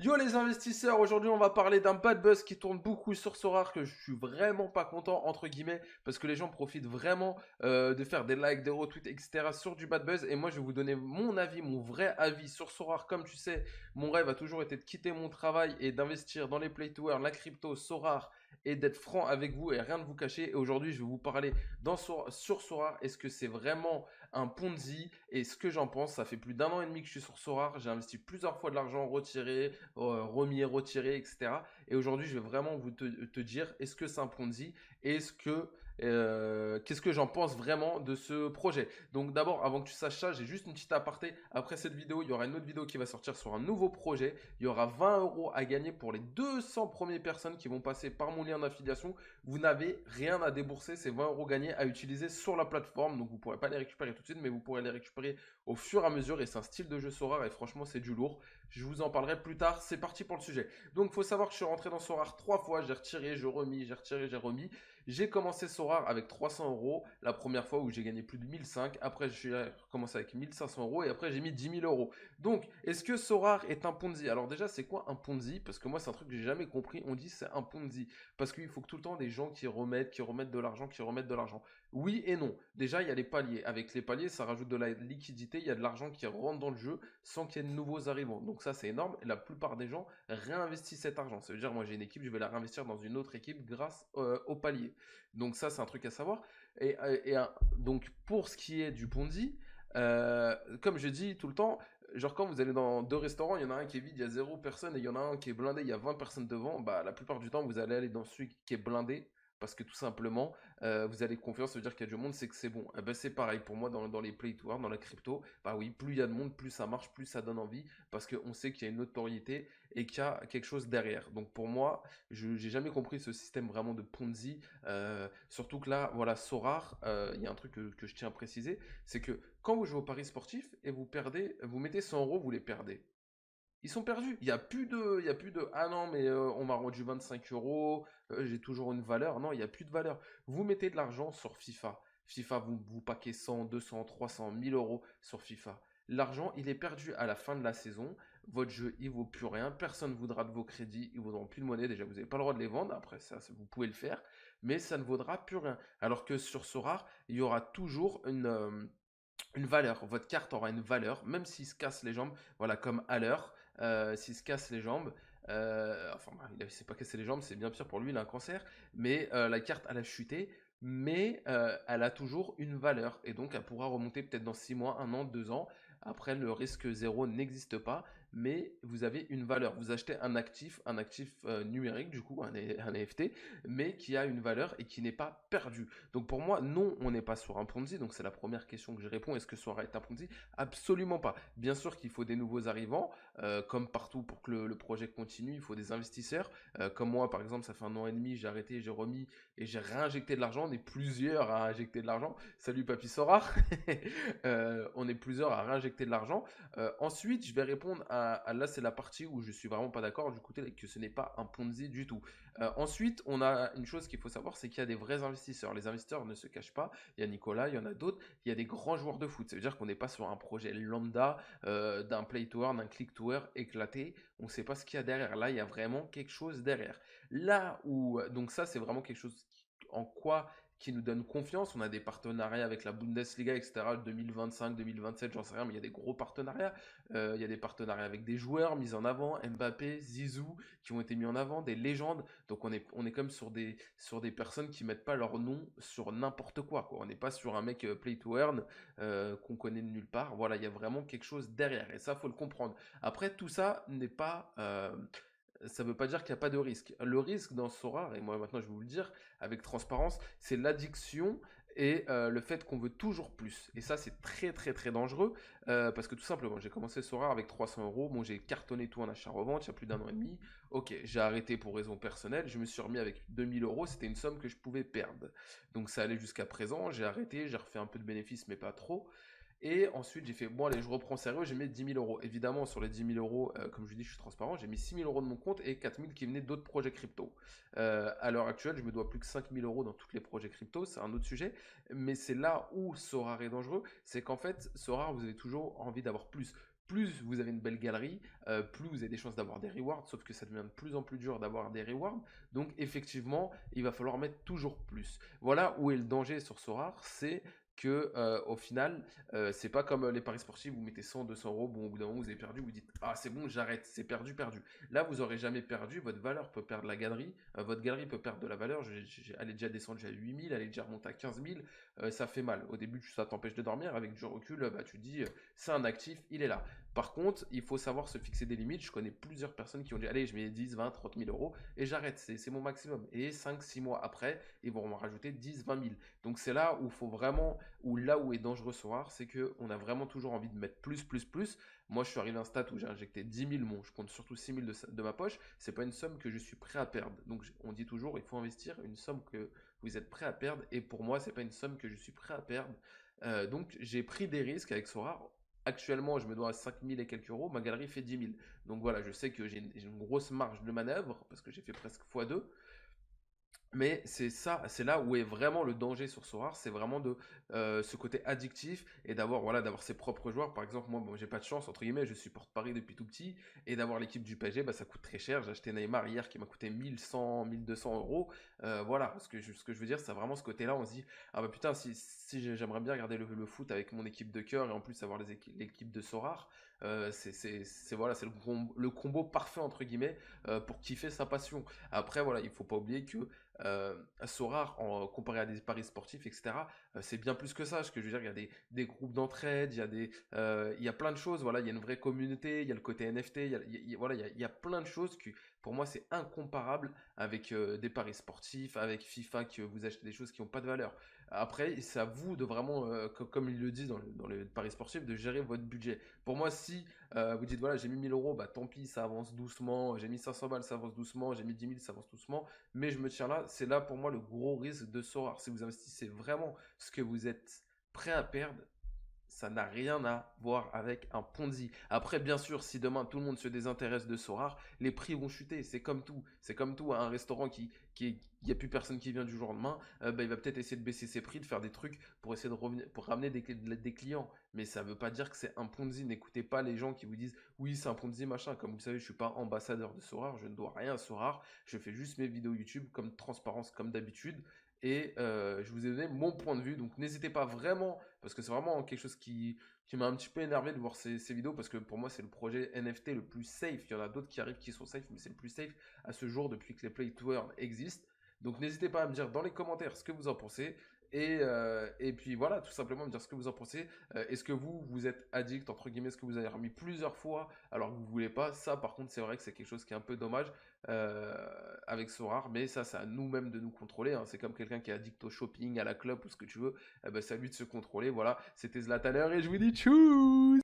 Yo les investisseurs, aujourd'hui on va parler d'un bad buzz qui tourne beaucoup sur Sorare que je suis vraiment pas content entre guillemets parce que les gens profitent vraiment de faire des likes, des retweets, etc. sur du bad buzz et moi je vais vous donner mon avis, mon vrai avis sur Sorare. Comme tu sais, mon rêve a toujours été de quitter mon travail et d'investir dans les play to earn, la crypto, Sorare et d'être franc avec vous et rien de vous cacher. Et aujourd'hui je vais vous parler sur Sorare. Est-ce que c'est vraiment un Ponzi et ce que j'en pense? Ça fait plus d'un an et demi que je suis sur Sorare, j'ai investi plusieurs fois de l'argent retiré, remis et retiré, etc. Et aujourd'hui, je vais vraiment te dire, est-ce que c'est un Ponzi? Est-ce que qu'est-ce que j'en pense vraiment de ce projet? Donc d'abord, avant que tu saches ça, j'ai juste une petite aparté. Après cette vidéo, il y aura une autre vidéo qui va sortir sur un nouveau projet. Il y aura 20 euros à gagner pour les 200 premières personnes qui vont passer par mon lien d'affiliation. Vous n'avez rien à débourser, c'est 20 euros gagnés à utiliser sur la plateforme. Donc vous ne pourrez pas les récupérer tout de suite, mais vous pourrez les récupérer au fur et à mesure. Et c'est un style de jeu Sorare et franchement, c'est du lourd. Je vous en parlerai plus tard. C'est parti pour le sujet. Donc, il faut savoir que je suis rentré dans Sorare 3 fois. J'ai retiré, j'ai remis, j'ai retiré, j'ai remis. J'ai commencé Sorare avec 300 euros. La première fois où j'ai gagné plus de 1005. Après, j'ai recommencé avec 1500 euros. Et après, j'ai mis 10 000 euros. Donc, est-ce que Sorare est un Ponzi? Alors, déjà, c'est quoi un Ponzi? Parce que moi, c'est un truc que j'ai jamais compris. On dit c'est un Ponzi. Parce qu'il faut que tout le temps des gens qui remettent de l'argent, qui remettent de l'argent. Oui et non. Déjà, il y a les paliers. Avec les paliers, ça rajoute de la liquidité. Il y a de l'argent qui rentre dans le jeu sans qu'il y ait de nouveaux arrivants. Donc ça, c'est énorme. Et la plupart des gens réinvestissent cet argent. Ça veut dire, moi, j'ai une équipe, je vais la réinvestir dans une autre équipe grâce au palier. Donc ça, c'est un truc à savoir. Donc, pour ce qui est du Ponzi, comme je dis tout le temps, genre quand vous allez dans deux restaurants, il y en a un qui est vide, il y a zéro personne, et il y en a un qui est blindé, il y a 20 personnes devant, bah la plupart du temps, vous allez aller dans celui qui est blindé, parce que tout simplement, vous avez confiance, ça veut dire qu'il y a du monde, c'est que c'est bon. Eh ben, c'est pareil pour moi dans les play to earn, dans la crypto. Bah oui, plus il y a de monde, plus ça marche, plus ça donne envie, parce qu'on sait qu'il y a une notoriété et qu'il y a quelque chose derrière. Donc pour moi, je n'ai jamais compris ce système vraiment de Ponzi. Surtout que là, voilà, Sorare, il y a un truc que je tiens à préciser, c'est que quand vous jouez au paris sportif et vous perdez, vous mettez 100 euros, vous les perdez. Ils sont perdus. Il y a plus de ah non, mais on m'a rendu 25 euros, j'ai toujours une valeur. Non, il n'y a plus de valeur. Vous mettez de l'argent sur FIFA. FIFA, vous paquez 100, 200, 300, 1000 euros sur FIFA. L'argent, il est perdu à la fin de la saison. Votre jeu, il vaut plus rien. Personne ne voudra de vos crédits. Ils ne vaudront plus de monnaie. Déjà, vous n'avez pas le droit de les vendre. Après, ça, vous pouvez le faire. Mais ça ne vaudra plus rien. Alors que sur Sorare, il y aura toujours une valeur. Votre carte aura une valeur, même s'il se casse les jambes. Voilà, comme à l'heure, s'il se casse les jambes, enfin, bah, il ne s'est pas cassé les jambes, c'est bien pire pour lui, il a un cancer, mais la carte, elle a chuté, mais elle a toujours une valeur, et donc elle pourra remonter peut-être dans 6 mois, 1 an, 2 ans. Après, le risque zéro n'existe pas, mais vous avez une valeur. Vous achetez un actif numérique, du coup, un NFT, mais qui a une valeur et qui n'est pas perdu. Donc pour moi, non, on n'est pas sur un Ponzi. Donc c'est la première question que je réponds. Est-ce que Sora est un Ponzi? Absolument pas. Bien sûr qu'il faut des nouveaux arrivants, comme partout pour que le projet continue. Il faut des investisseurs. Comme moi, par exemple, ça fait 1 an et demi, j'ai arrêté, j'ai remis et j'ai réinjecté de l'argent. On est plusieurs à injecter de l'argent. Salut Papy Sora. On est plusieurs à réinjecter de l'argent. Ensuite, je vais répondre là, c'est la partie où je suis vraiment pas d'accord du côté que ce n'est pas un Ponzi du tout. Ensuite, on a une chose qu'il faut savoir, c'est qu'il y a des vrais investisseurs. Les investisseurs ne se cachent pas. Il y a Nicolas, il y en a d'autres. Il y a des grands joueurs de foot. Ça veut dire qu'on n'est pas sur un projet lambda, d'un play to earn, d'un click to earn éclaté. On ne sait pas ce qu'il y a derrière. Là, il y a vraiment quelque chose derrière. Là où, donc ça, c'est vraiment quelque chose en quoi qui nous donne confiance. On a des partenariats avec la Bundesliga, etc. 2025, 2027, j'en sais rien, mais il y a des gros partenariats. Il y a des partenariats avec des joueurs mis en avant, Mbappé, Zizou, qui ont été mis en avant, des légendes. Donc on est comme sur des personnes qui mettent pas leur nom sur n'importe quoi, quoi. On n'est pas sur un mec play to earn qu'on connaît de nulle part. Voilà, il y a vraiment quelque chose derrière. Et ça, faut le comprendre. Après, tout ça n'est pas ça ne veut pas dire qu'il n'y a pas de risque. Le risque dans Sora, et moi maintenant je vais vous le dire avec transparence, c'est l'addiction et le fait qu'on veut toujours plus. Et ça, c'est très très très dangereux parce que tout simplement, j'ai commencé Sora avec 300 euros. Bon, j'ai cartonné tout en achat-revente il y a plus d'un an et demi. Ok, j'ai arrêté pour raison personnelle. Je me suis remis avec 2000 euros. C'était une somme que je pouvais perdre. Donc ça allait jusqu'à présent. J'ai arrêté, j'ai refait un peu de bénéfices, mais pas trop. Et ensuite, j'ai fait, bon, allez, je reprends sérieux, j'ai mis 10 000 euros. Évidemment, sur les 10 000 euros, comme je vous dis, je suis transparent, j'ai mis 6 000 euros de mon compte et 4 000 qui venaient d'autres projets crypto. À l'heure actuelle, je me dois plus que 5 000 euros dans tous les projets crypto, c'est un autre sujet. Mais c'est là où Sorare est dangereux, c'est qu'en fait, Sorare, vous avez toujours envie d'avoir plus. plus vous avez une belle galerie, plus vous avez des chances d'avoir des rewards, sauf que ça devient de plus en plus dur d'avoir des rewards. Donc effectivement, il va falloir mettre toujours plus. Voilà où est le danger sur Sorare, c'est que au final, c'est pas comme les paris sportifs, vous mettez 100, 200 euros, bon au bout d'un moment vous avez perdu, vous dites ah c'est bon j'arrête, c'est perdu, perdu. Là vous aurez jamais perdu, votre valeur peut perdre la galerie, votre galerie peut perdre de la valeur, elle est déjà descendue à 8000, elle est déjà remontée à 15 000, ça fait mal. Au début ça t'empêche de dormir, avec du recul, bah, tu te dis c'est un actif, il est là. Par contre, il faut savoir se fixer des limites. Je connais plusieurs personnes qui ont dit allez, je mets 10, 20, 30 000 euros et j'arrête, c'est mon maximum. Et 5, 6 mois après, ils vont m'en rajouter 10, 20 000. Donc c'est là où il faut vraiment, là où est dangereux Sorare, c'est qu'on a vraiment toujours envie de mettre plus, plus, plus. Moi, je suis arrivé à un stade où j'ai injecté 10 000, bon, je compte surtout 6 000 de ma poche. C'est pas une somme que je suis prêt à perdre. Donc on dit toujours, il faut investir une somme que vous êtes prêt à perdre. Et pour moi, c'est pas une somme que je suis prêt à perdre. Donc j'ai pris des risques avec Sorare. Actuellement, je me dois à 5 000 et quelques euros, ma galerie fait 10 000. Donc voilà, je sais que j'ai une grosse marge de manœuvre, parce que j'ai fait presque x2. Mais c'est ça, c'est là où est vraiment le danger sur Sorare, c'est vraiment de ce côté addictif et d'avoir ses propres joueurs. Par exemple, moi, bon, j'ai pas de chance, entre guillemets, je supporte Paris depuis tout petit, et d'avoir l'équipe du PSG, bah, ça coûte très cher. J'ai acheté Neymar hier qui m'a coûté 1100, 1200 euros. Voilà, ce que je veux dire, c'est vraiment ce côté-là, on se dit, ah bah putain, si j'aimerais bien regarder le foot avec mon équipe de cœur et en plus avoir l'équipe de Sorare, voilà, c'est le combo parfait, entre guillemets, pour kiffer sa passion. Après, voilà, il faut pas oublier que Sorare, comparé à des paris sportifs, etc., c'est bien plus que ça. Ce que je veux dire, il y a des groupes d'entraide, il y a plein de choses. Voilà, il y a une vraie communauté, il y a le côté NFT, voilà, il y a plein de choses qui, pour moi, c'est incomparable avec des paris sportifs, avec FIFA, que vous achetez des choses qui n'ont pas de valeur. Après, c'est à vous de vraiment, comme ils le disent dans le paris sportif, de gérer votre budget. Pour moi, si vous dites, voilà, j'ai mis 1000 euros, bah tant pis, ça avance doucement. J'ai mis 500 balles, ça avance doucement. J'ai mis 10 000, ça avance doucement. Mais je me tiens là, c'est là pour moi le gros risque de Sorare. Si vous investissez vraiment ce que vous êtes prêt à perdre, ça n'a rien à voir avec un Ponzi. Après, bien sûr, si demain tout le monde se désintéresse de Sorare, les prix vont chuter. C'est comme tout. C'est comme tout. Un restaurant il n'y a plus personne qui vient du jour au lendemain, bah, il va peut-être essayer de baisser ses prix, de faire des trucs pour essayer de revenir, pour ramener des clients. Mais ça ne veut pas dire que c'est un Ponzi. N'écoutez pas les gens qui vous disent oui, c'est un Ponzi, machin. Comme vous savez, je ne suis pas ambassadeur de Sorare. Je ne dois rien à Sorare. Je fais juste mes vidéos YouTube comme transparence, comme d'habitude. Et je vous ai donné mon point de vue. Donc n'hésitez pas vraiment, parce que c'est vraiment quelque chose qui m'a un petit peu énervé de voir ces vidéos, parce que pour moi c'est le projet NFT le plus safe. Il y en a d'autres qui arrivent qui sont safe, mais c'est le plus safe à ce jour depuis que les Play to Earn existent. Donc n'hésitez pas à me dire dans les commentaires ce que vous en pensez. Et puis voilà, tout simplement me dire ce que vous en pensez. Est-ce que vous êtes addict, entre guillemets, est-ce que vous avez remis plusieurs fois alors que vous ne voulez pas? Ça, par contre, c'est vrai que c'est quelque chose qui est un peu dommage avec Sorare, mais ça, c'est à nous-mêmes de nous contrôler. Hein. C'est comme quelqu'un qui est addict au shopping, à la clope ou ce que tu veux. C'est à lui de se contrôler. Voilà, c'était Zlataner et je vous dis tchouss!